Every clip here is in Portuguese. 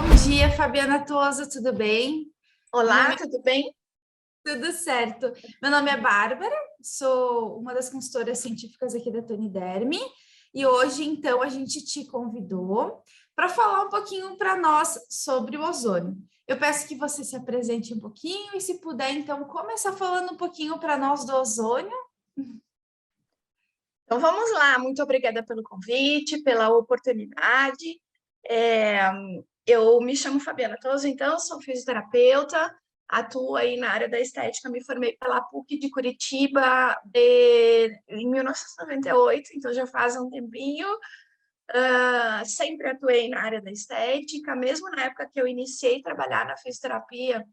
Bom dia, Fabiana Toso, tudo bem? Meu Olá, nome tudo bem? tudo certo. Meu nome é Bárbara, sou uma das consultoras científicas aqui da Tony Derme e hoje, então, a gente te convidou para falar um pouquinho para nós sobre o ozônio. Eu peço que você se apresente um pouquinho e, se puder, então, começar falando um pouquinho para nós do ozônio. Então vamos lá, muito obrigada pelo convite, pela oportunidade. É, eu me chamo Fabiana Toso, então, sou fisioterapeuta, atuo aí na área da estética, me formei pela PUC de Curitiba em 1998, então já faz um tempinho. Sempre atuei na área da estética, mesmo na época que eu iniciei a trabalhar na fisioterapia,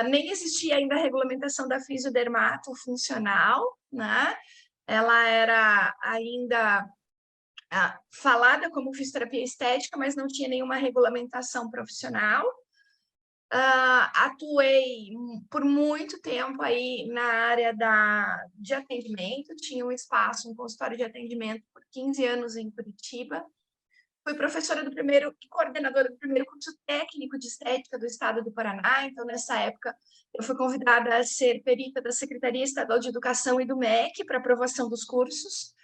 nem existia ainda a regulamentação da fisiodermato funcional, né? Ela era ainda falada como fisioterapia estética, mas não tinha nenhuma regulamentação profissional. Atuei por muito tempo aí na área de atendimento, tinha um espaço, um consultório de atendimento por 15 anos em Curitiba. Fui professora do primeiro e coordenadora do primeiro curso técnico de estética do estado do Paraná. Então, nessa época, eu fui convidada a ser perita da Secretaria Estadual de Educação e do MEC para aprovação dos cursos.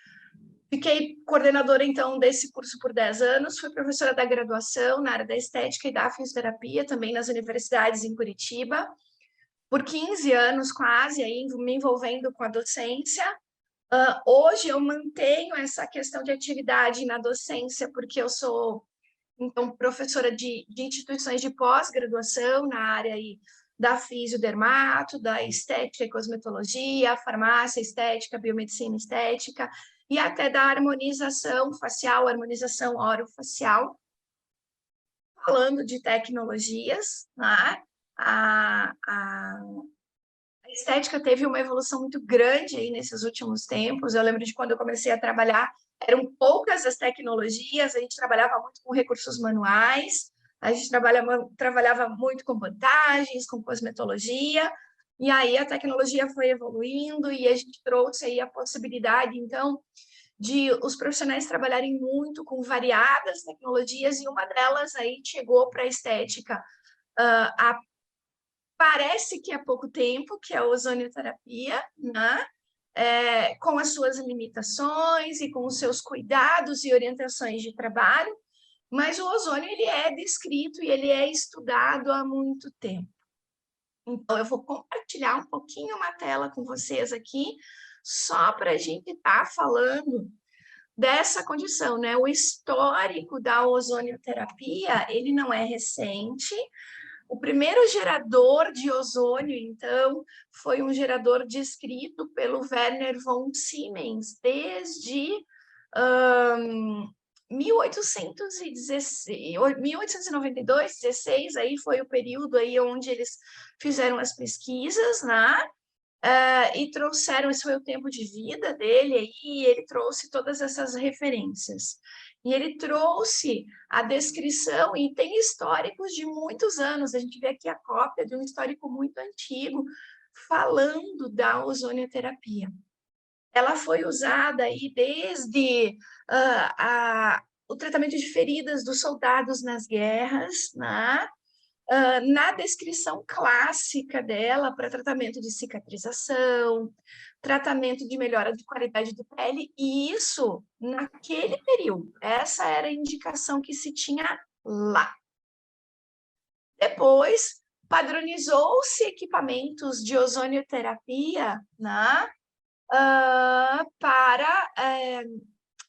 Fiquei coordenadora, então, desse curso por 10 anos. Fui professora da graduação na área da estética e da fisioterapia, também nas universidades em Curitiba. Por 15 anos, quase, aí, me envolvendo com a docência. Hoje eu mantenho essa questão de atividade na docência, porque eu sou, então, professora de instituições de pós-graduação na área aí da fisiodermato, da estética e cosmetologia, farmácia estética, biomedicina estética, e até da harmonização facial, harmonização orofacial, falando de tecnologias, né? A A estética teve uma evolução muito grande aí nesses últimos tempos. Eu lembro de quando eu comecei a trabalhar, eram poucas as tecnologias, a gente trabalhava muito com recursos manuais, a gente trabalhava muito com vantagens, com cosmetologia, e aí a tecnologia foi evoluindo e a gente trouxe aí a possibilidade, então, de os profissionais trabalharem muito com variadas tecnologias, e uma delas aí chegou para a estética há parece que há pouco tempo, que é a ozonioterapia, né? Com as suas limitações e com os seus cuidados e orientações de trabalho, mas o ozônio ele é descrito e ele é estudado há muito tempo. Então, eu vou compartilhar um pouquinho uma tela com vocês aqui, só para a gente estar falando dessa condição, né? O histórico da ozonioterapia, ele não é recente. O primeiro gerador de ozônio, então, foi um gerador descrito pelo Werner von Siemens desde 1892, 16, aí foi o período aí onde eles fizeram as pesquisas, né? E trouxeram, esse foi o tempo de vida dele, aí, e ele trouxe todas essas referências. E ele trouxe a descrição, e tem históricos de muitos anos, a gente vê aqui a cópia de um histórico muito antigo, falando da ozonioterapia. Ela foi usada aí desde o tratamento de feridas dos soldados nas guerras, né? Na descrição clássica dela para tratamento de cicatrização, tratamento de melhora de qualidade de pele, e isso naquele período. Essa era a indicação que se tinha lá. Depois, padronizou-se equipamentos de ozonioterapia, né, para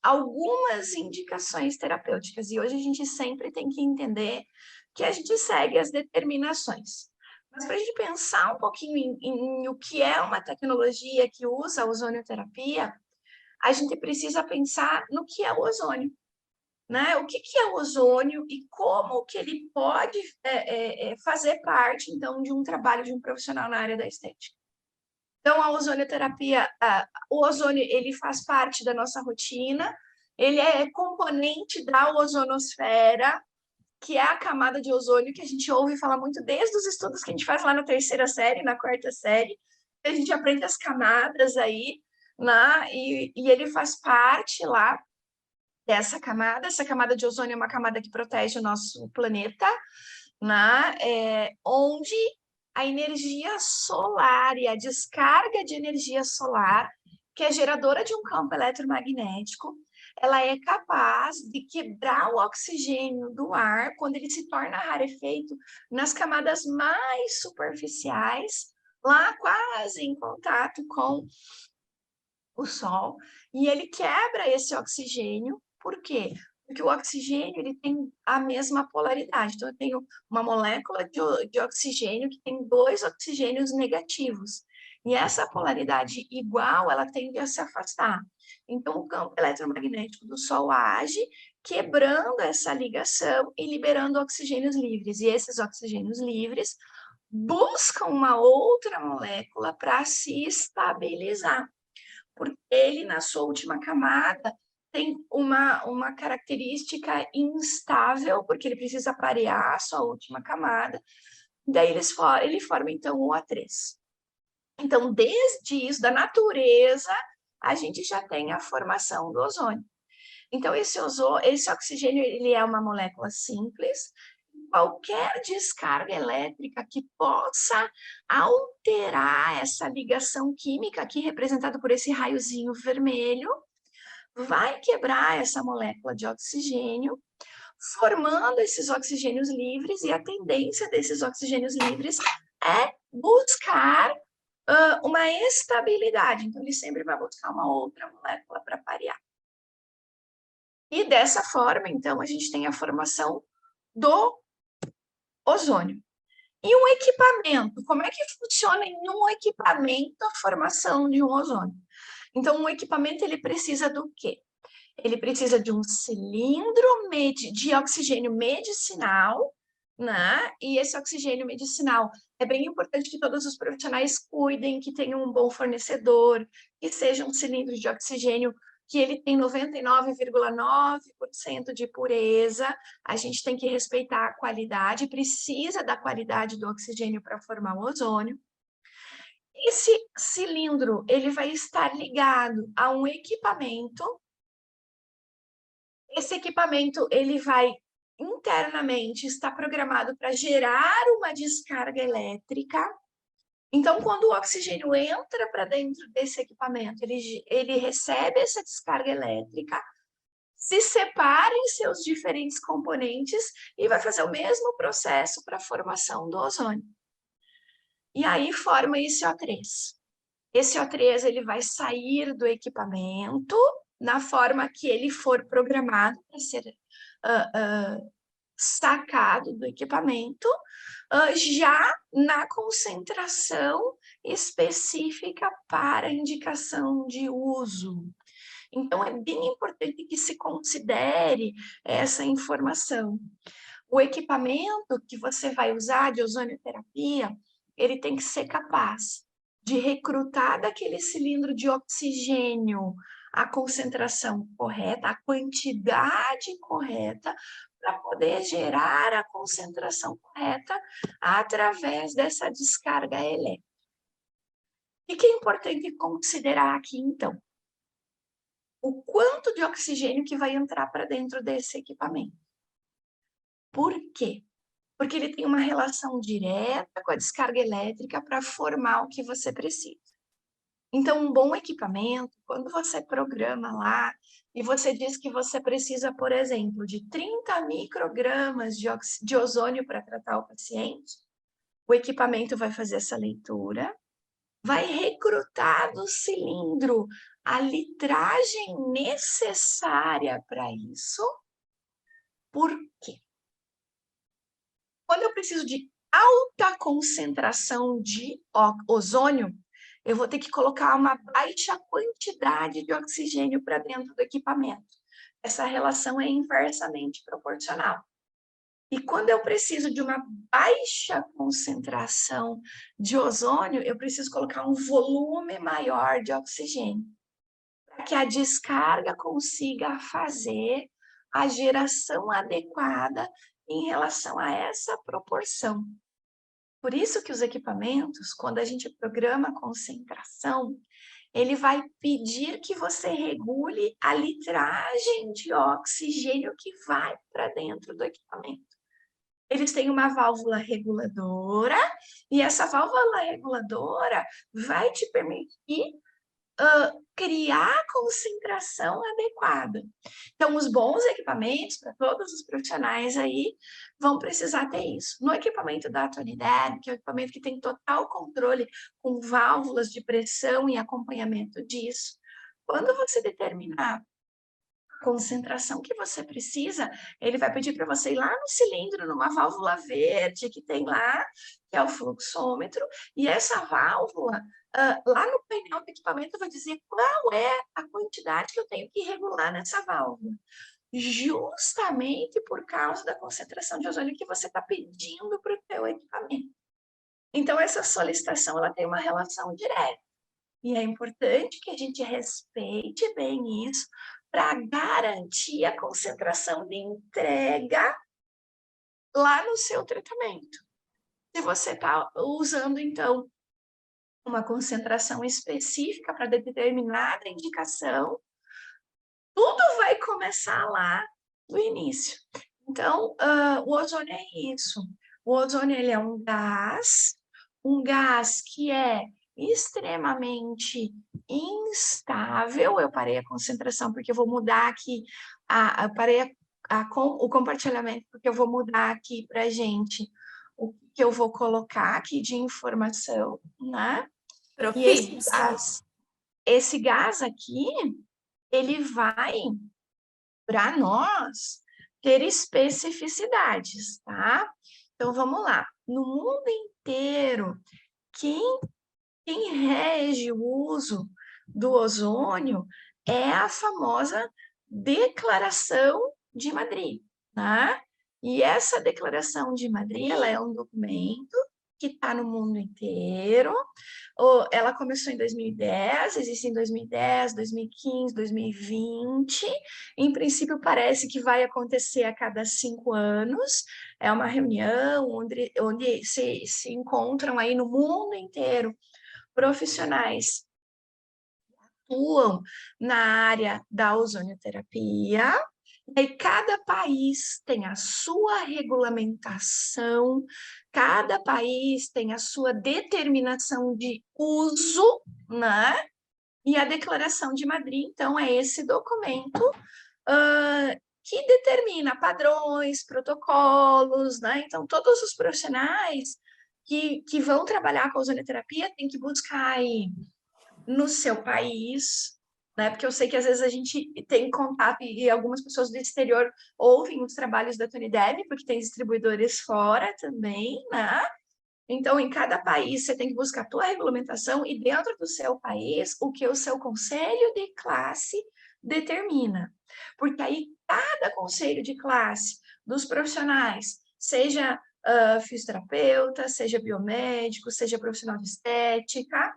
algumas indicações terapêuticas, e hoje a gente sempre tem que entender que a gente segue as determinações. Mas para a gente pensar um pouquinho em o que é uma tecnologia que usa a ozonioterapia, a gente precisa pensar no que é o ozônio, né? O que é o ozônio e como que ele pode fazer parte, então, de um trabalho de um profissional na área da estética. Então, a ozonioterapia, o ozônio, ele faz parte da nossa rotina, ele é componente da ozonosfera, que é a camada de ozônio que a gente ouve falar muito desde os estudos que a gente faz lá na terceira série, na quarta série, a gente aprende as camadas aí, né? E ele faz parte lá essa camada de ozônio é uma camada que protege o nosso planeta, né? Onde a energia solar e a descarga de energia solar, que é geradora de um campo eletromagnético, ela é capaz de quebrar o oxigênio do ar quando ele se torna rarefeito nas camadas mais superficiais, lá quase em contato com o Sol, e ele quebra esse oxigênio. Por quê? Porque o oxigênio ele tem a mesma polaridade. Então, eu tenho uma molécula de oxigênio que tem 2 oxigênios negativos. E essa polaridade igual, ela tende a se afastar. Então, o campo eletromagnético do Sol age, quebrando essa ligação e liberando oxigênios livres. E esses oxigênios livres buscam uma outra molécula para se estabilizar. Porque ele, na sua última camada, tem uma característica instável, porque ele precisa parear a sua última camada, daí ele forma, então, o A3. Então, desde isso, da natureza, a gente já tem a formação do ozônio. Então, esse oxigênio, ele é uma molécula simples. Qualquer descarga elétrica que possa alterar essa ligação química, aqui representada por esse raiozinho vermelho, vai quebrar essa molécula de oxigênio, formando esses oxigênios livres, e a tendência desses oxigênios livres é buscar uma estabilidade. Então, ele sempre vai buscar uma outra molécula para parear. E dessa forma, então, a gente tem a formação do ozônio. E um equipamento, como é que funciona em um equipamento a formação de um ozônio? Então, um equipamento, ele precisa do quê? Ele precisa de um cilindro de oxigênio medicinal, né? E esse oxigênio medicinal é bem importante que todos os profissionais cuidem, que tenham um bom fornecedor, que seja um cilindro de oxigênio que ele tem 99,9% de pureza. A gente tem que respeitar a qualidade, precisa da qualidade do oxigênio para formar o ozônio. Esse cilindro, ele vai estar ligado a um equipamento. Esse equipamento, ele vai internamente estar programado para gerar uma descarga elétrica. Então, quando o oxigênio entra para dentro desse equipamento, ele recebe essa descarga elétrica, se separa em seus diferentes componentes e vai fazer o mesmo processo para a formação do ozônio. E aí forma esse O3. Esse O3 ele vai sair do equipamento na forma que ele for programado para ser sacado do equipamento, já na concentração específica para indicação de uso. Então, é bem importante que se considere essa informação. O equipamento que você vai usar de ozonioterapia, ele tem que ser capaz de recrutar daquele cilindro de oxigênio a concentração correta, a quantidade correta, para poder gerar a concentração correta através dessa descarga elétrica. O que é importante considerar aqui, então? O quanto de oxigênio que vai entrar para dentro desse equipamento. Por quê? Porque ele tem uma relação direta com a descarga elétrica para formar o que você precisa. Então, um bom equipamento, quando você programa lá e você diz que você precisa, por exemplo, de 30 microgramas de ozônio para tratar o paciente, o equipamento vai fazer essa leitura, vai recrutar do cilindro a litragem necessária para isso. Por quê? Quando eu preciso de alta concentração de ozônio, eu vou ter que colocar uma baixa quantidade de oxigênio para dentro do equipamento. Essa relação é inversamente proporcional. E quando eu preciso de uma baixa concentração de ozônio, eu preciso colocar um volume maior de oxigênio, para que a descarga consiga fazer a geração adequada em relação a essa proporção. Por isso que os equipamentos, quando a gente programa a concentração, ele vai pedir que você regule a litragem de oxigênio que vai para dentro do equipamento. Eles têm uma válvula reguladora, e essa válvula reguladora vai te permitir criar a concentração adequada. Então, os bons equipamentos para todos os profissionais aí vão precisar ter isso. No equipamento da Tony Derm, que é o equipamento que tem total controle com válvulas de pressão e acompanhamento disso, quando você determinar a concentração que você precisa, ele vai pedir para você ir lá no cilindro, numa válvula verde que tem lá, que é o fluxômetro, e essa válvula lá no painel do equipamento vai dizer qual é a quantidade que eu tenho que regular nessa válvula, justamente por causa da concentração de ozônio que você está pedindo para o teu equipamento. Então, essa solicitação ela tem uma relação direta. E é importante que a gente respeite bem isso para garantir a concentração de entrega lá no seu tratamento. Se você está usando, então, uma concentração específica para determinada indicação, tudo vai começar lá no início. Então, o ozônio é isso. O ozônio ele é um gás que é extremamente instável. Eu parei a concentração porque eu vou mudar aqui, parei o compartilhamento porque eu vou mudar aqui para a gente o que eu vou colocar aqui de informação, né? E esse gás aqui, ele vai, para nós, ter especificidades, tá? Então, vamos lá. No mundo inteiro, quem rege o uso do ozônio é a famosa Declaração de Madrid, tá? E essa Declaração de Madrid, ela é um documento que está no mundo inteiro. Ela começou em 2010, existe em 2010, 2015, 2020. Em princípio, parece que vai acontecer a cada 5 anos. É uma reunião onde se encontram aí no mundo inteiro profissionais que atuam na área da ozonioterapia. E aí, cada país tem a sua regulamentação, cada país tem a sua determinação de uso, né? E a Declaração de Madrid, então, é esse documento que determina padrões, protocolos, né? Então, todos os profissionais que vão trabalhar com a ozonioterapia têm que buscar aí no seu país, né? Porque eu sei que às vezes a gente tem contato e algumas pessoas do exterior ouvem os trabalhos da Tony Derm, porque tem distribuidores fora também, né? Então, em cada país, você tem que buscar a tua regulamentação e dentro do seu país, o que o seu conselho de classe determina. Porque aí, cada conselho de classe dos profissionais, seja fisioterapeuta, seja biomédico, seja profissional de estética,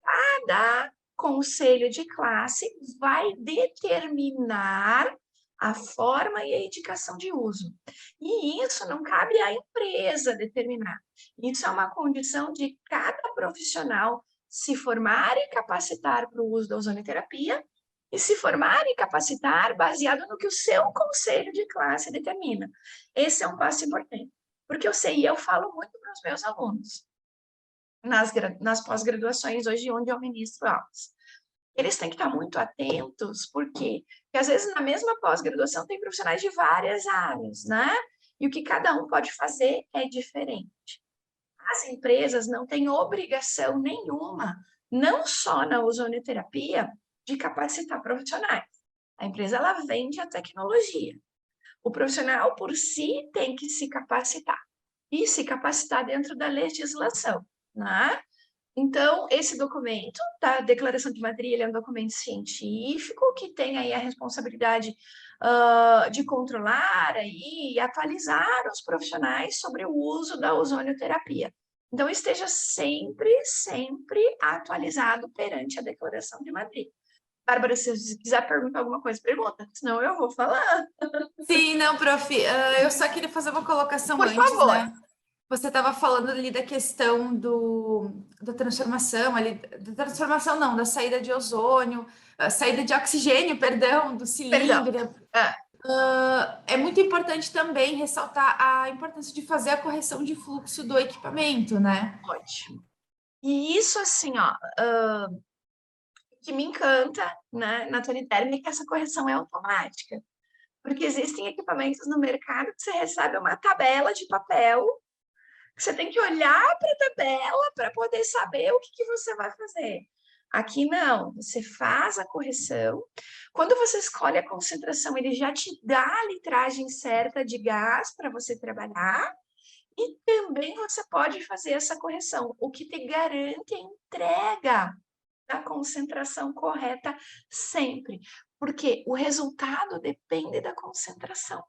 cada conselho de classe vai determinar a forma e a indicação de uso. E isso não cabe à empresa determinar. Isso é uma condição de cada profissional se formar e capacitar para o uso da ozonioterapia e se formar e capacitar baseado no que o seu conselho de classe determina. Esse é um passo importante, porque eu sei e eu falo muito para os meus alunos nas pós-graduações hoje onde eu ministro aulas. Eles têm que estar muito atentos, por quê? Porque às vezes na mesma pós-graduação tem profissionais de várias áreas, né? E o que cada um pode fazer é diferente. As empresas não têm obrigação nenhuma, não só na ozonioterapia, de capacitar profissionais. A empresa ela vende a tecnologia. O profissional por si tem que se capacitar e se capacitar dentro da legislação, né? Então, esse documento, tá? A Declaração de Madrid, ele é um documento científico que tem aí a responsabilidade de controlar aí, e atualizar os profissionais sobre o uso da ozonioterapia. Então, esteja sempre, sempre atualizado perante a Declaração de Madrid. Bárbara, se quiser perguntar alguma coisa, pergunta, senão eu vou falar. Sim, não, prof. Eu só queria fazer uma colocação Por antes, favor. né? Você estava falando ali da questão da transformação, ali, da transformação não, da saída de ozônio, a saída de oxigênio, perdão, do Perdão. cilindro. É muito importante também ressaltar a importância de fazer a correção de fluxo do equipamento, né? Ótimo. E isso, assim, ó, o que me encanta, né, na Tony Term é que essa correção é automática. Porque existem equipamentos no mercado que você recebe uma tabela de papel, que você tem que olhar para a tabela para poder saber o que você vai fazer. Aqui não, você faz a correção. Quando você escolhe a concentração, ele já te dá a litragem certa de gás para você trabalhar. E também você pode fazer essa correção, o que te garante a entrega da concentração correta sempre, porque o resultado depende da concentração.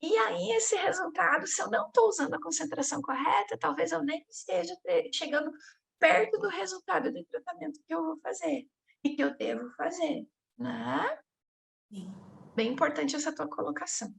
E aí, esse resultado, se eu não estou usando a concentração correta, talvez eu nem esteja chegando perto do resultado de tratamento que eu vou fazer e que eu devo fazer, né? Sim. Bem importante essa tua colocação.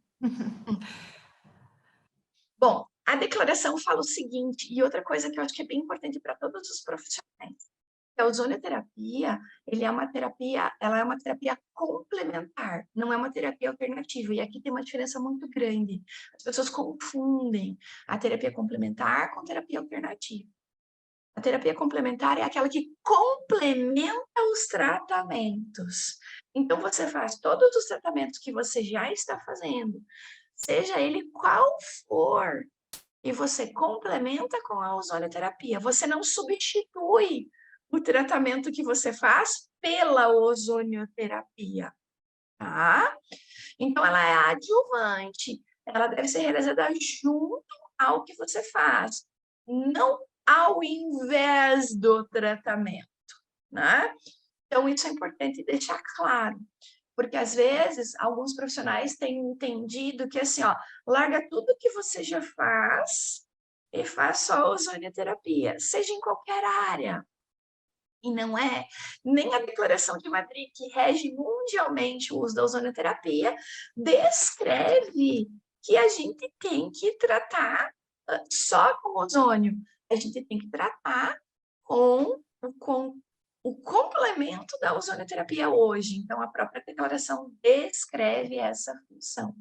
Bom, a declaração fala o seguinte, e outra coisa que eu acho que é bem importante para todos os profissionais, a ozonioterapia, ela é uma terapia complementar, não é uma terapia alternativa. E aqui tem uma diferença muito grande. As pessoas confundem a terapia complementar com terapia alternativa. A terapia complementar é aquela que complementa os tratamentos. Então, você faz todos os tratamentos que você já está fazendo, seja ele qual for, e você complementa com a ozonioterapia. Você não substitui o tratamento que você faz pela ozonioterapia, tá? Então, ela é adjuvante, ela deve ser realizada junto ao que você faz, não ao invés do tratamento, né? Então, isso é importante deixar claro, porque às vezes alguns profissionais têm entendido que assim, ó, larga tudo que você já faz e faz só ozonioterapia, seja em qualquer área. E não é nem a Declaração de Madrid, que rege mundialmente o uso da ozonioterapia, descreve que a gente tem que tratar só com ozônio. A gente tem que tratar com o complemento da ozonioterapia hoje. Então, a própria declaração descreve essa função.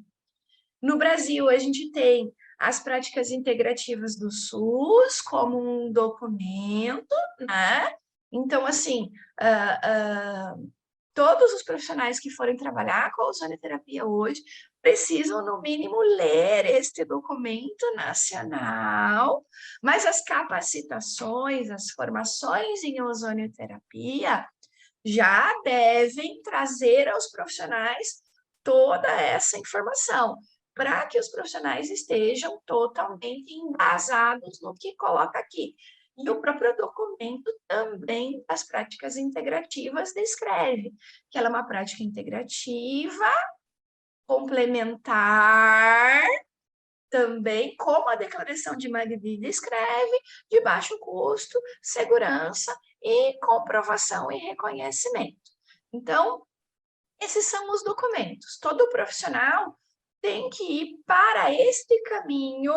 No Brasil, a gente tem as práticas integrativas do SUS como um documento, né? Então, assim, todos os profissionais que forem trabalhar com a ozonioterapia hoje precisam, no mínimo, ler este documento nacional, mas as capacitações, as formações em ozonioterapia já devem trazer aos profissionais toda essa informação, para que os profissionais estejam totalmente embasados no que coloca aqui. E o próprio documento também das práticas integrativas descreve que ela é uma prática integrativa, complementar, também, como a declaração de Magdi descreve, de baixo custo, segurança e comprovação e reconhecimento. Então, esses são os documentos. Todo profissional tem que ir para este caminho,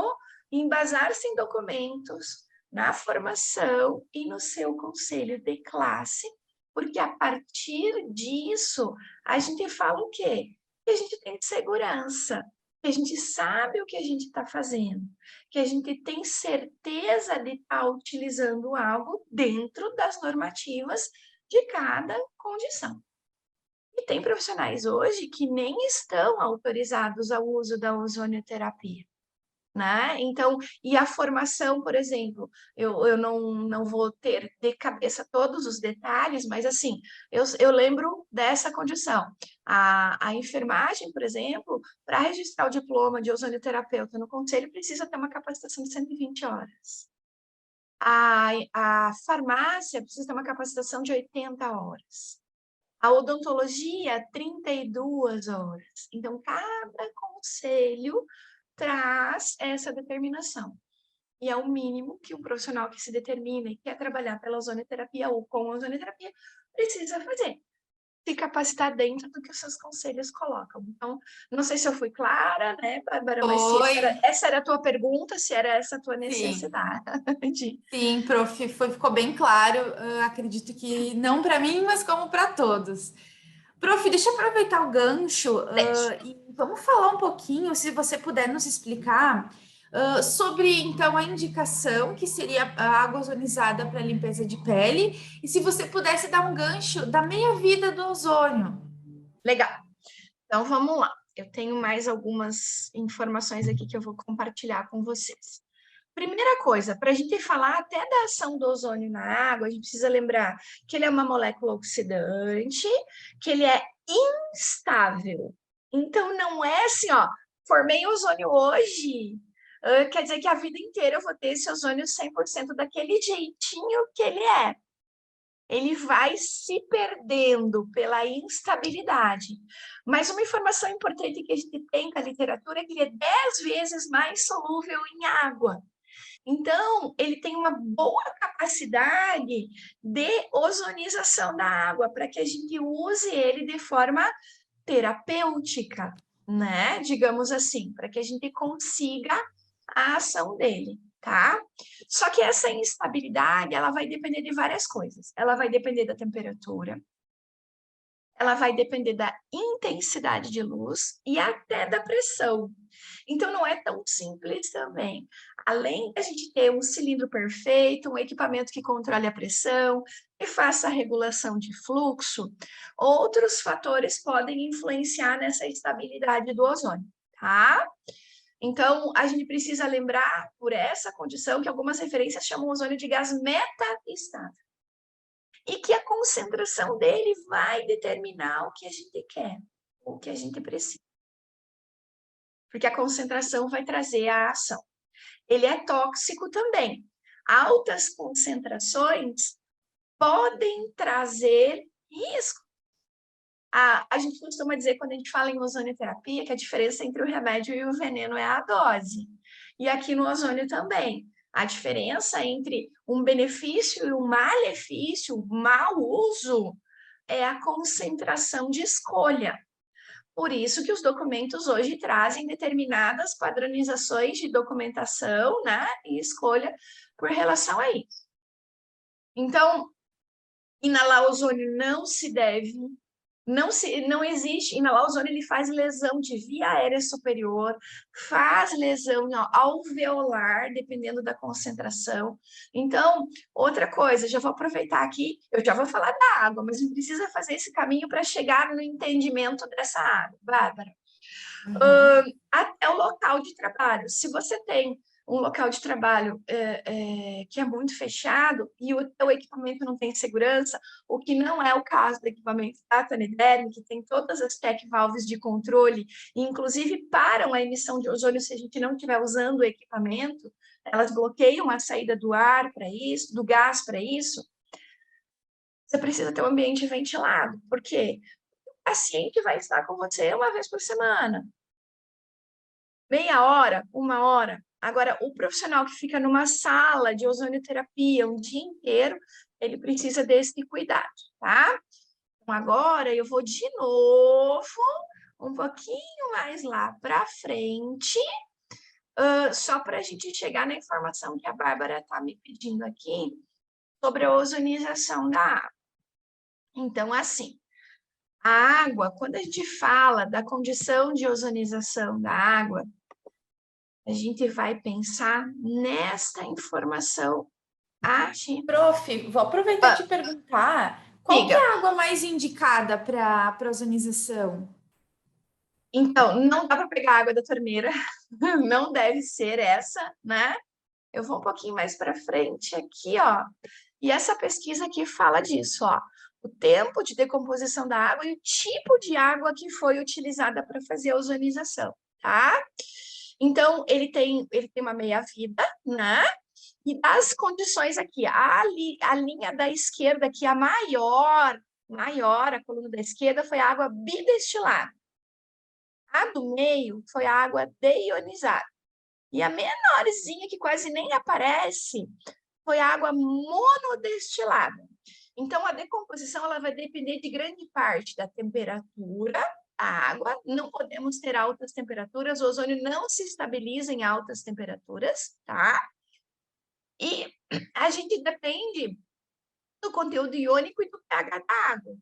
embasar-se em documentos, na formação e no seu conselho de classe, porque a partir disso a gente fala o quê? Que a gente tem segurança, que a gente sabe o que a gente está fazendo, que a gente tem certeza de estar utilizando algo dentro das normativas de cada condição. E tem profissionais hoje que nem estão autorizados ao uso da ozonioterapia, né? Então, e a formação, por exemplo, eu não vou ter de cabeça todos os detalhes, mas assim, eu lembro dessa condição. A enfermagem, por exemplo, para registrar o diploma de ozonioterapeuta no conselho, precisa ter uma capacitação de 120 horas. A farmácia precisa ter uma capacitação de 80 horas. A odontologia, 32 horas. Então, cada conselho traz essa determinação. E é o mínimo que um profissional que se determina e quer trabalhar pela ozonioterapia ou com ozonioterapia precisa fazer. se capacitar dentro do que os seus conselhos colocam. Então, não sei se eu fui clara, né, Bárbara, mas se essa era a tua pergunta, se era essa a tua necessidade. Sim, prof, ficou bem claro. Acredito que não para mim, mas como para todos. Prof, deixa eu aproveitar o gancho e vamos falar um pouquinho, se você puder nos explicar, sobre então a indicação que seria a água ozonizada para limpeza de pele, e se você pudesse dar um gancho da meia-vida do ozônio. Legal. Então vamos lá. Eu tenho mais algumas informações aqui que eu vou compartilhar com vocês. Primeira coisa, para a gente falar até da ação do ozônio na água, a gente precisa lembrar que ele é uma molécula oxidante, que ele é instável. Então, não é assim, ó, formei ozônio hoje, quer dizer que a vida inteira eu vou ter esse ozônio 100% daquele jeitinho que ele é. Ele vai se perdendo pela instabilidade. Mas uma informação importante que a gente tem com a literatura é que ele é 10 vezes mais solúvel em água. Então, ele tem uma boa capacidade de ozonização da água, para que a gente use ele de forma terapêutica, né? Digamos assim, para que a gente consiga a ação dele, tá? Só que essa instabilidade, ela vai depender de várias coisas. Ela vai depender da temperatura, ela vai depender da intensidade de luz e até da pressão. Então, não é tão simples também. Além de a gente ter um cilindro perfeito, um equipamento que controle a pressão e faça a regulação de fluxo, outros fatores podem influenciar nessa estabilidade do ozônio, tá? Então, a gente precisa lembrar, por essa condição, que algumas referências chamam o ozônio de gás meta-estável. E que a concentração dele vai determinar o que a gente quer, o que a gente precisa. Porque a concentração vai trazer a ação. Ele é tóxico também. Altas concentrações podem trazer risco. A gente costuma dizer, quando a gente fala em ozonioterapia, que a diferença entre o remédio e o veneno é a dose. E aqui no ozônio também. A diferença entre um benefício e um malefício, o mau uso, é a concentração de escolha. Por isso que os documentos hoje trazem determinadas padronizações de documentação, né, e escolha por relação a isso. Então, inalar ozônio não se deve, não existe, inalar ozônio ele faz lesão de via aérea superior, faz lesão alveolar, dependendo da concentração. Então, outra coisa, já vou aproveitar aqui, eu já vou falar da água, mas a gente precisa fazer esse caminho para chegar no entendimento dessa água, Bárbara. Até o local de trabalho. Se você tem um local de trabalho que é muito fechado e o teu equipamento não tem segurança, o que não é o caso do equipamento da Taniderm, que tem todas as tech valves de controle, e inclusive param a emissão de ozônio se a gente não estiver usando o equipamento, elas bloqueiam a saída do ar para isso, do gás para isso. Você precisa ter um ambiente ventilado, porque o paciente vai estar com você uma vez por semana. Meia hora, uma hora. Agora, o profissional que fica numa sala de ozonioterapia um dia inteiro, ele precisa desse cuidado, tá? Então, agora eu vou de novo, um pouquinho mais lá para frente, só para a gente chegar na informação que a Bárbara está me pedindo aqui sobre a ozonização da água. Então, assim, a água, quando a gente fala da condição de ozonização da água, a gente vai pensar nesta informação aqui. Prof, vou aproveitar e te perguntar, qual que é a água mais indicada para ozonização? Então, não dá para pegar a água da torneira, não deve ser essa, né? Eu vou um pouquinho mais para frente aqui, ó. E essa pesquisa aqui fala disso, ó. O tempo de decomposição da água e o tipo de água que foi utilizada para fazer a ozonização, tá? Então, ele tem uma meia-vida, né? E das condições aqui, a linha da esquerda aqui, a maior, a coluna da esquerda foi a água bidestilada. A do meio foi a água deionizada. E a menorzinha, que quase nem aparece, foi a água monodestilada. Então, a decomposição ela vai depender de grande parte da temperatura da água. Não podemos ter altas temperaturas, o ozônio não se estabiliza em altas temperaturas, tá? E a gente depende do conteúdo iônico e do pH da água.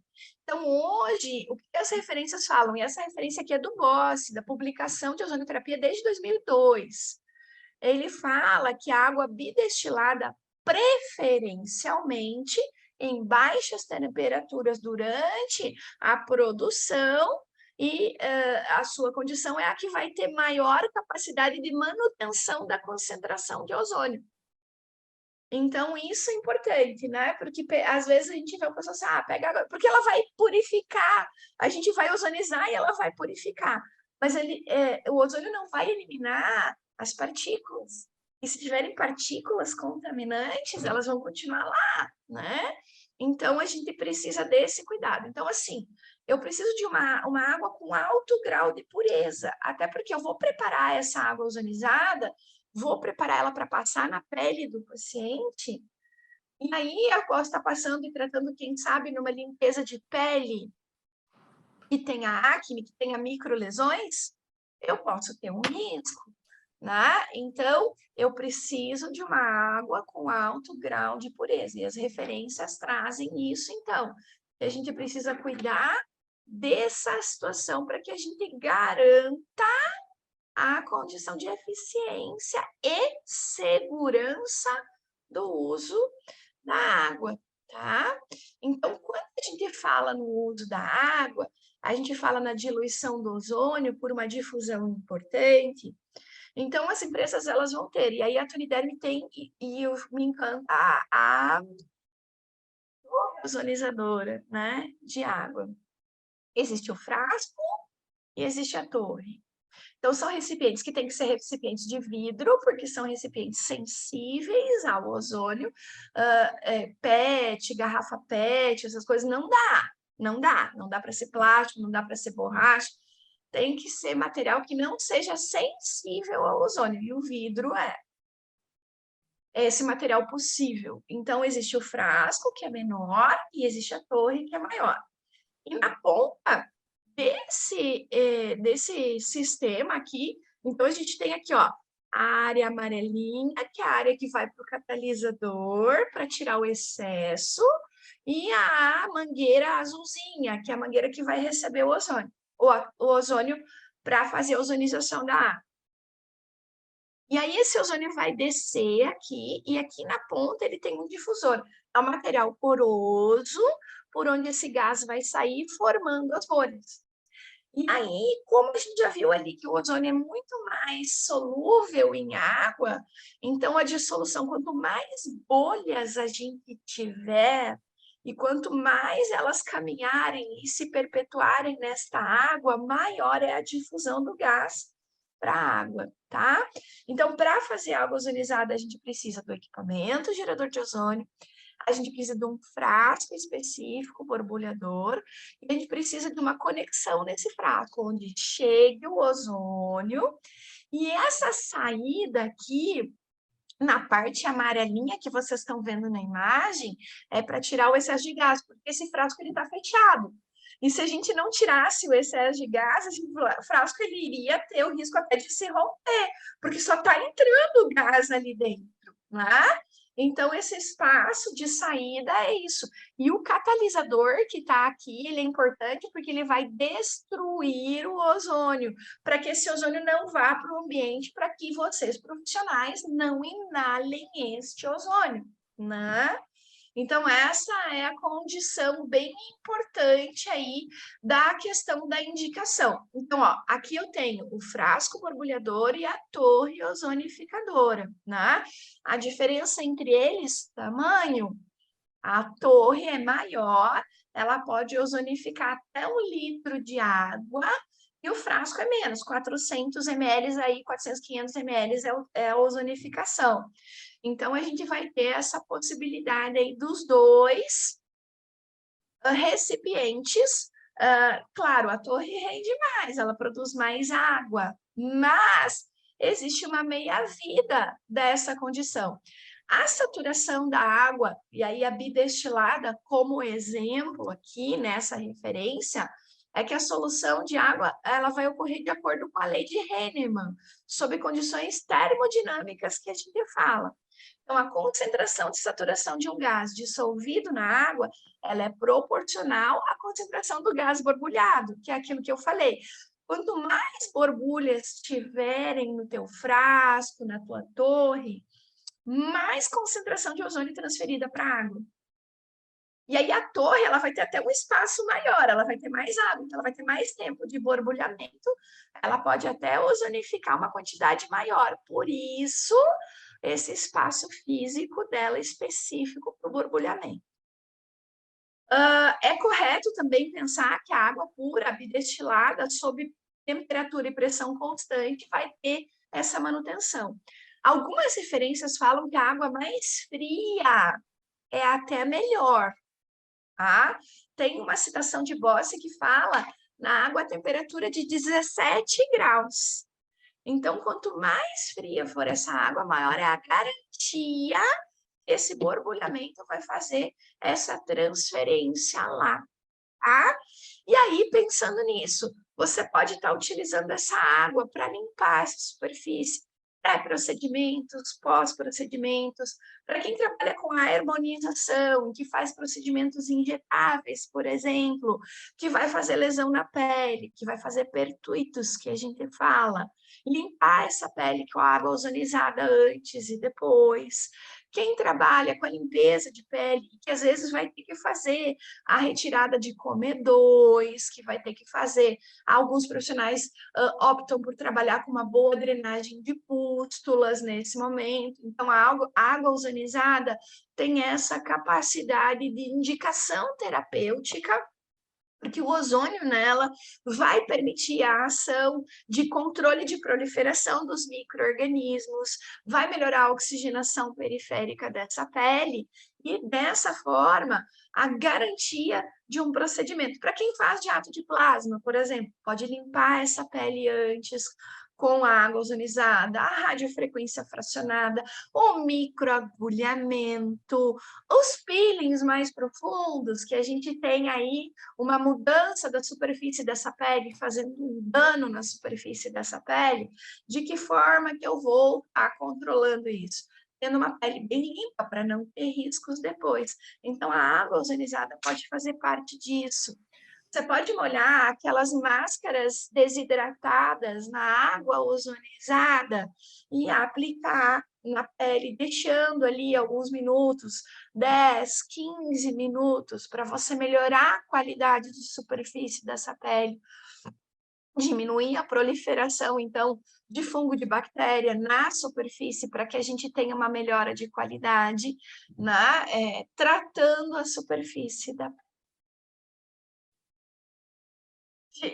Então, hoje, o que as referências falam? E essa referência aqui é do Bosse, da publicação de ozonioterapia desde 2002. Ele fala que a água bidestilada, preferencialmente, em baixas temperaturas durante a produção, e a sua condição é a que vai ter maior capacidade de manutenção da concentração de ozônio. Então, isso é importante, né? Porque às vezes a gente vê o pessoal assim, pega água, porque ela vai purificar, a gente vai ozonizar e ela vai purificar. Mas o ozônio não vai eliminar as partículas. E se tiverem partículas contaminantes, elas vão continuar lá, né? Então, a gente precisa desse cuidado. Então, assim, eu preciso de uma água com alto grau de pureza, até porque eu vou preparar essa água ozonizada, vou preparar ela para passar na pele do paciente, e aí eu posso estar passando e tratando, quem sabe, numa limpeza de pele que tenha acne, que tenha microlesões, eu posso ter um risco, né? Então, eu preciso de uma água com alto grau de pureza, e as referências trazem isso, então. A gente precisa cuidar dessa situação para que a gente garanta a condição de eficiência e segurança do uso da água, tá? Então, quando a gente fala no uso da água, a gente fala na diluição do ozônio por uma difusão importante. Então, as empresas, elas vão ter, e aí a Toniderm tem, me encanta, a ozonizadora, né, de água. Existe o frasco e existe a torre. Então, são recipientes que têm que ser recipientes de vidro, porque são recipientes sensíveis ao ozônio. PET, garrafa PET, essas coisas, não dá. Não dá para ser plástico, não dá para ser borracha. Tem que ser material que não seja sensível ao ozônio, e o vidro é esse material possível. Então, existe o frasco, que é menor, e existe a torre, que é maior. E na ponta desse sistema aqui, então a gente tem aqui, ó, a área amarelinha, que é a área que vai para o catalisador para tirar o excesso, e a mangueira azulzinha, que é a mangueira que vai receber o ozônio, o ozônio para fazer a ozonização da água. E aí esse ozônio vai descer aqui, e aqui na ponta ele tem um difusor. É um material poroso, por onde esse gás vai sair formando as bolhas. E aí, como a gente já viu ali que o ozônio é muito mais solúvel em água, então a dissolução, quanto mais bolhas a gente tiver, e quanto mais elas caminharem e se perpetuarem nesta água, maior é a difusão do gás para a água, tá? Então, para fazer água ozonizada, a gente precisa do equipamento gerador de ozônio, a gente precisa de um frasco específico, borbulhador, e a gente precisa de uma conexão nesse frasco, onde chegue o ozônio, e essa saída aqui, na parte amarelinha que vocês estão vendo na imagem, é para tirar o excesso de gás, porque esse frasco está fechado. E se a gente não tirasse o excesso de gás, o frasco ele iria ter o risco até de se romper, porque só está entrando gás ali dentro, né? Então, esse espaço de saída é isso. E o catalisador que está aqui, ele é importante porque ele vai destruir o ozônio, para que esse ozônio não vá para o ambiente, para que vocês, profissionais, não inalem este ozônio, né? Então, essa é a condição bem importante aí da questão da indicação. Então, ó, aqui eu tenho o frasco borbulhador e a torre ozonificadora, né? A diferença entre eles, tamanho. A torre é maior, ela pode ozonificar até 1 litro de água, e o frasco é menos, 400 ml, aí 400, 500 ml é a ozonificação. Então, a gente vai ter essa possibilidade aí dos dois recipientes. Claro, a torre rende mais, ela produz mais água, mas existe uma meia-vida dessa condição. A saturação da água, e aí a bidestilada como exemplo aqui nessa referência, é que a solução de água ela vai ocorrer de acordo com a lei de Hahnemann, sob condições termodinâmicas que a gente fala. Então, a concentração de saturação de um gás dissolvido na água, ela é proporcional à concentração do gás borbulhado, que é aquilo que eu falei. Quanto mais borbulhas tiverem no teu frasco, na tua torre, mais concentração de ozônio transferida para a água. E aí a torre ela vai ter até um espaço maior, ela vai ter mais água, então ela vai ter mais tempo de borbulhamento, ela pode até ozonificar uma quantidade maior. Por isso, esse espaço físico dela específico para o borbulhamento. É correto também pensar que a água pura, bidestilada, sob temperatura e pressão constante, vai ter essa manutenção. Algumas referências falam que a água mais fria é até melhor. Tá? Tem uma citação de Bose que fala na água a temperatura de 17 graus. Então, quanto mais fria for essa água, maior é a garantia que esse borbulhamento vai fazer essa transferência lá, tá? E aí, pensando nisso, você pode estar utilizando essa água para limpar essa superfície, pré-procedimentos, pós-procedimentos, para quem trabalha com a harmonização, que faz procedimentos injetáveis, por exemplo, que vai fazer lesão na pele, que vai fazer pertuitos, que a gente fala, limpar essa pele com água ozonizada antes e depois. Quem trabalha com a limpeza de pele, que às vezes vai ter que fazer a retirada de comedores, que vai ter que fazer, alguns profissionais optam por trabalhar com uma boa drenagem de pústulas nesse momento. Então, a água ozonizada tem essa capacidade de indicação terapêutica, porque o ozônio nela vai permitir a ação de controle de proliferação dos micro-organismos, vai melhorar a oxigenação periférica dessa pele e, dessa forma, a garantia de um procedimento. Para quem faz diato de plasma, por exemplo, pode limpar essa pele antes com a água ozonizada, a radiofrequência fracionada, o microagulhamento, os peelings mais profundos, que a gente tem aí uma mudança da superfície dessa pele, fazendo um dano na superfície dessa pele, de que forma que eu vou estar controlando isso? Tendo uma pele bem limpa, para não ter riscos depois. Então, a água ozonizada pode fazer parte disso. Você pode molhar aquelas máscaras desidratadas na água ozonizada e aplicar na pele, deixando ali alguns minutos, 10, 15 minutos, para você melhorar a qualidade de superfície dessa pele, diminuir a proliferação, então, de fungo, de bactéria na superfície, para que a gente tenha uma melhora de qualidade, né? Tratando a superfície da pele.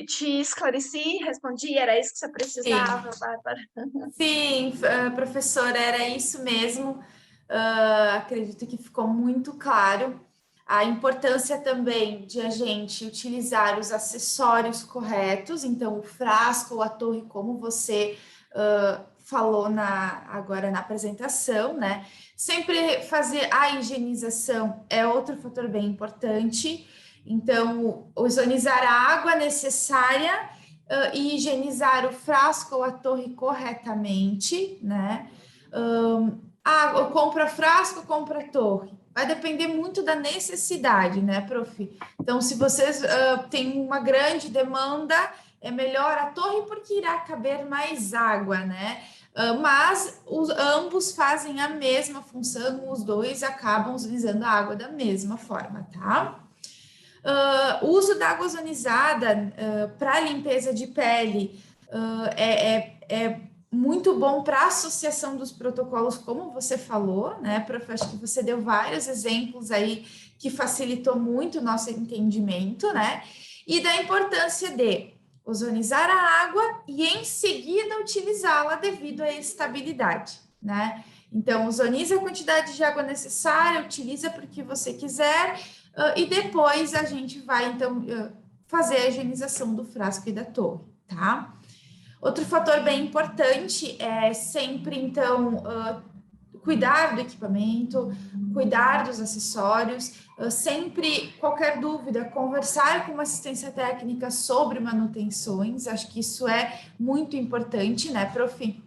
Te esclareci, respondi, era isso que você precisava, Bárbara? Sim, professora, era isso mesmo. Acredito que ficou muito claro. A importância também de a gente utilizar os acessórios corretos, então o frasco ou a torre, como você falou agora na apresentação, né? Sempre fazer a higienização é outro fator bem importante. Então, ozonizar a água necessária e higienizar o frasco ou a torre corretamente, né? Eu compro frasco, compro a torre. Vai depender muito da necessidade, né, prof? Então, se vocês têm uma grande demanda, é melhor a torre porque irá caber mais água, né? Mas ambos fazem a mesma função, os dois acabam utilizando a água da mesma forma, tá? O uso da água ozonizada para limpeza de pele é muito bom para a associação dos protocolos, como você falou, né, prof? Acho que você deu vários exemplos aí que facilitou muito o nosso entendimento, né? E da importância de ozonizar a água e em seguida utilizá-la devido à estabilidade, né? Então, ozoniza a quantidade de água necessária, utiliza porque você quiser, e depois a gente vai, então, fazer a higienização do frasco e da torre, tá? Outro fator bem importante é sempre, então, cuidar do equipamento, cuidar dos acessórios, sempre, qualquer dúvida, conversar com uma assistência técnica sobre manutenções, acho que isso é muito importante, né, Profi?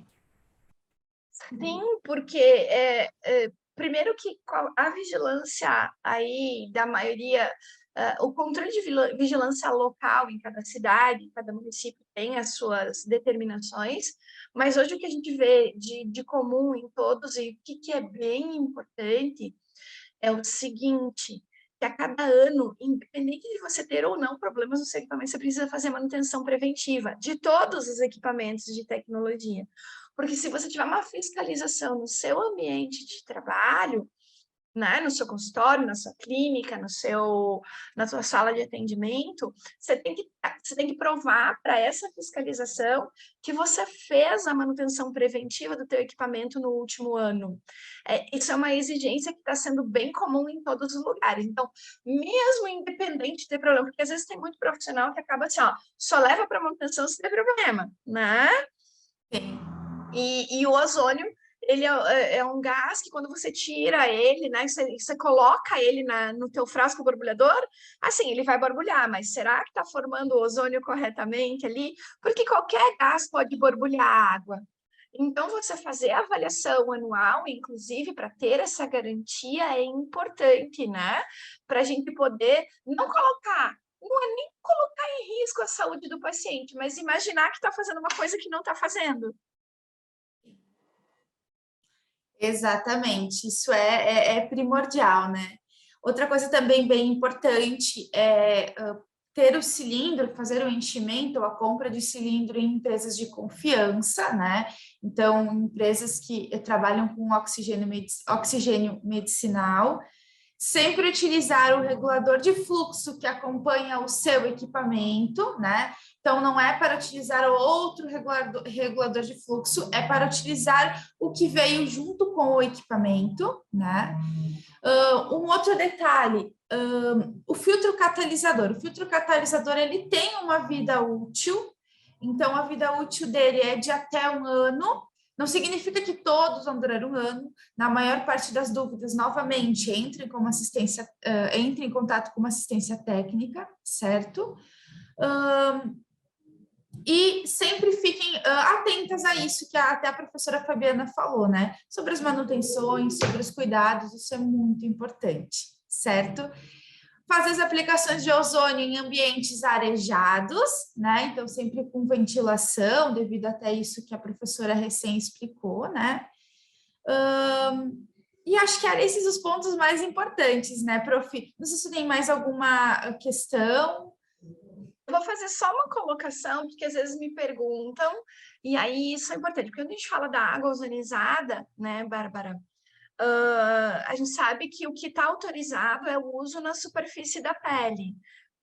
Sim, porque primeiro que a vigilância aí da maioria, o controle de vigilância local em cada cidade, cada município tem as suas determinações, mas hoje o que a gente vê de comum em todos e o que é bem importante é o seguinte, que a cada ano, independente de você ter ou não problemas no seu equipamento, você precisa fazer manutenção preventiva de todos os equipamentos de tecnologia. Porque se você tiver uma fiscalização no seu ambiente de trabalho, né, no seu consultório, na sua clínica, na sua sala de atendimento, você tem que provar para essa fiscalização que você fez a manutenção preventiva do teu equipamento no último ano. Isso é uma exigência que está sendo bem comum em todos os lugares. Então, mesmo independente de ter problema, porque às vezes tem muito profissional que acaba assim, ó, só leva para manutenção se tem problema, né? Sim. E o ozônio, ele é um gás que quando você tira ele, né, você coloca ele no teu frasco borbulhador, assim, ele vai borbulhar, mas será que está formando o ozônio corretamente ali? Porque qualquer gás pode borbulhar água. Então, você fazer a avaliação anual, inclusive, para ter essa garantia é importante, né? Para a gente poder não é nem colocar em risco a saúde do paciente, mas imaginar que está fazendo uma coisa que não está fazendo. Exatamente, isso é primordial, né? Outra coisa também bem importante é ter o cilindro, fazer o enchimento ou a compra de cilindro em empresas de confiança, né? Então, empresas que trabalham com oxigênio medicinal, sempre utilizar o regulador de fluxo que acompanha o seu equipamento, né? Então, não é para utilizar outro regulador de fluxo, é para utilizar o que veio junto com o equipamento, né? Um outro detalhe, o filtro catalisador. O filtro catalisador, ele tem uma vida útil, então a vida útil dele é de até 1 ano, não significa que todos vão durar 1 ano. Na maior parte das dúvidas, novamente, entre em contato com uma assistência técnica, certo? E sempre fiquem atentas a isso que até a professora Fabiana falou, né? Sobre as manutenções, sobre os cuidados, isso é muito importante, certo? Fazer as aplicações de ozônio em ambientes arejados, né? Então, sempre com ventilação, devido até isso que a professora recém explicou, né? E acho que eram esses os pontos mais importantes, né, Prof? Não sei se tem mais alguma questão. Eu vou fazer só uma colocação, porque às vezes me perguntam, e aí isso é importante, porque quando a gente fala da água ozonizada, né, Bárbara, a gente sabe que o que está autorizado é o uso na superfície da pele,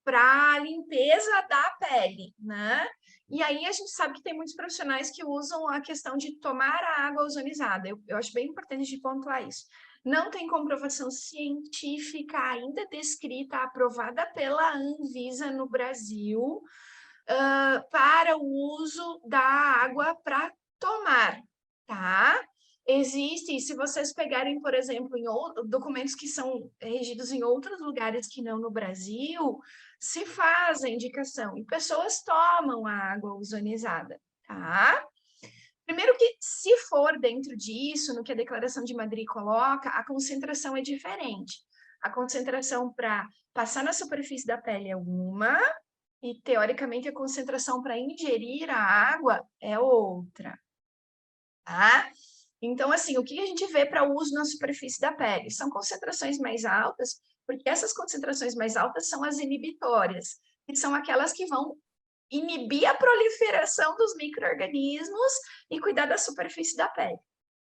para limpeza da pele, né? E aí a gente sabe que tem muitos profissionais que usam a questão de tomar a água ozonizada. Eu acho bem importante de pontuar isso. Não tem comprovação científica ainda descrita, aprovada pela Anvisa no Brasil, para o uso da água para tomar, tá? Existe, se vocês pegarem, por exemplo, documentos que são regidos em outros lugares que não no Brasil, se faz a indicação e pessoas tomam a água ozonizada, tá? Primeiro que, se for dentro disso, no que a Declaração de Madrid coloca, a concentração é diferente. A concentração para passar na superfície da pele é uma, e, teoricamente, a concentração para ingerir a água é outra, tá? Então, assim, o que a gente vê para uso na superfície da pele? São concentrações mais altas, porque essas concentrações mais altas são as inibitórias, que são aquelas que vão inibir a proliferação dos micro-organismos e cuidar da superfície da pele.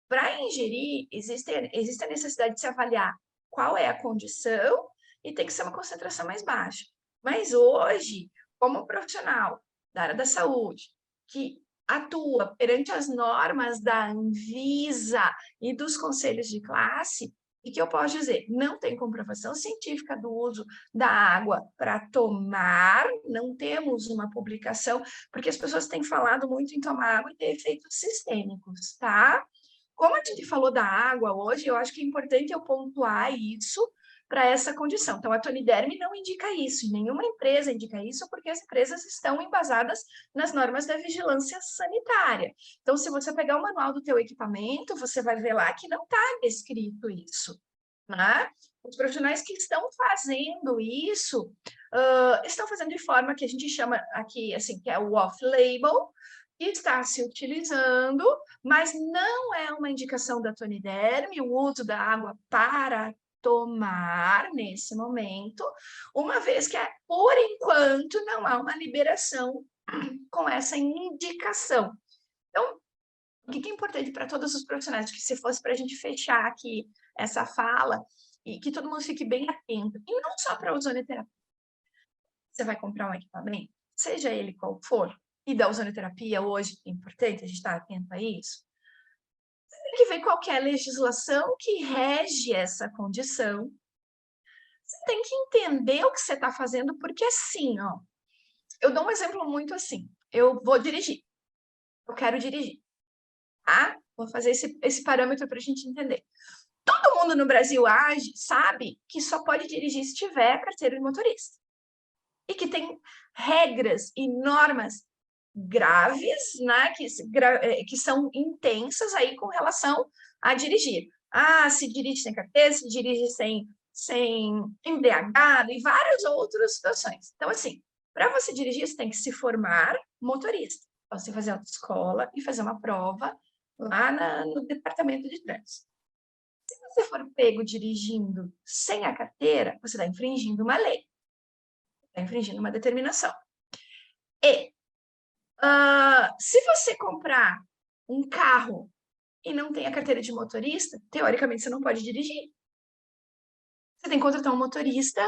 Para ingerir, existe a necessidade de se avaliar qual é a condição e tem que ser uma concentração mais baixa. Mas hoje, como profissional da área da saúde, que atua perante as normas da Anvisa e dos conselhos de classe, e que eu posso dizer, não tem comprovação científica do uso da água para tomar, não temos uma publicação, porque as pessoas têm falado muito em tomar água e ter efeitos sistêmicos, tá? Como a gente falou da água hoje, eu acho que é importante eu pontuar isso para essa condição. Então, a Toniderm não indica isso, e nenhuma empresa indica isso, porque as empresas estão embasadas nas normas da vigilância sanitária. Então, se você pegar o manual do teu equipamento, você vai ver lá que não está descrito isso, né? Os profissionais que estão fazendo isso, estão fazendo de forma que a gente chama aqui, assim, que é o off-label, que está se utilizando, mas não é uma indicação da Toniderm, o uso da água para tomar nesse momento, uma vez que, por enquanto, não há uma liberação com essa indicação. Então, o que é importante para todos os profissionais, que se fosse para a gente fechar aqui essa fala, e que todo mundo fique bem atento, e não só para a ozonoterapia. Você vai comprar um equipamento, seja ele qual for, e da ozonoterapia hoje, é importante a gente estar atento a isso, você tem que ver qual que é a legislação que rege essa condição. Você tem que entender o que você está fazendo, porque assim, ó, eu dou um exemplo muito assim, eu vou dirigir, eu quero dirigir, tá? Vou fazer esse parâmetro para a gente entender. Todo mundo no Brasil sabe que só pode dirigir se tiver carteira de motorista. E que tem regras e normas graves, né, que são intensas aí com relação a dirigir. Se dirige sem carteira, se dirige sem embriagado e várias outras situações. Então, assim, para você dirigir, você tem que se formar motorista. Então, você fazer autoescola e fazer uma prova lá no departamento de trânsito. Se você for pego dirigindo sem a carteira, você está infringindo uma lei. Está infringindo uma determinação. E se você comprar um carro e não tem a carteira de motorista, teoricamente você não pode dirigir. Você tem que contratar um motorista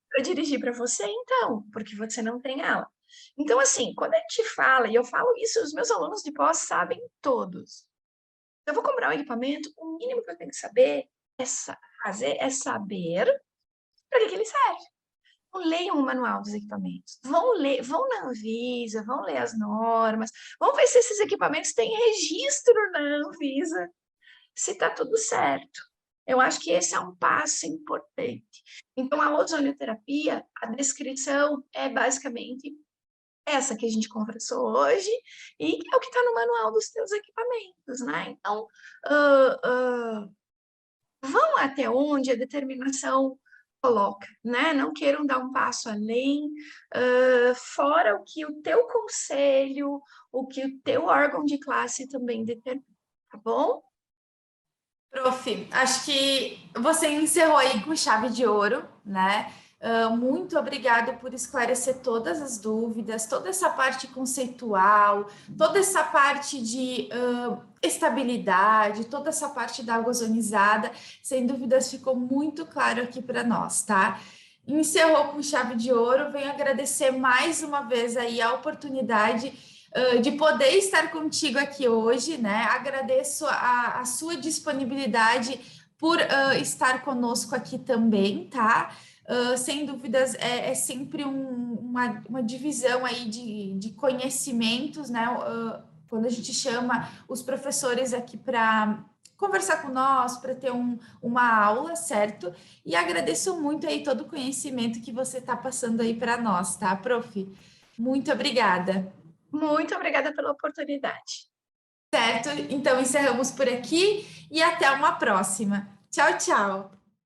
para dirigir para você, então, porque você não tem ela. Então, assim, quando a gente fala, e eu falo isso, os meus alunos de pós sabem todos. Eu vou comprar um equipamento, o mínimo que eu tenho que saber é saber para que ele serve. Leiam o manual dos equipamentos, vão na Anvisa, vão ler as normas, vão ver se esses equipamentos têm registro na Anvisa, se está tudo certo. Eu acho que esse é um passo importante. Então, a ozonioterapia, a descrição é basicamente essa que a gente conversou hoje, e é o que está no manual dos teus equipamentos, né? Então, vão até onde a determinação coloca, né? Não queiram dar um passo além, fora o que o teu conselho, o que o teu órgão de classe também determina, tá bom? Prof, acho que você encerrou aí com chave de ouro, né? Muito obrigada por esclarecer todas as dúvidas, toda essa parte conceitual, toda essa parte de estabilidade, toda essa parte da água ozonizada. Sem dúvidas, ficou muito claro aqui para nós, tá? Encerrou com chave de ouro. Venho agradecer mais uma vez aí a oportunidade de poder estar contigo aqui hoje, né? Agradeço a sua disponibilidade por estar conosco aqui também, tá? Sem dúvidas, é sempre uma divisão aí de conhecimentos, né? Quando a gente chama os professores aqui para conversar com nós, para ter uma aula, certo? E agradeço muito aí todo o conhecimento que você está passando aí para nós, tá, prof? Muito obrigada. Muito obrigada pela oportunidade. Certo? Então encerramos por aqui e até uma próxima. Tchau, tchau.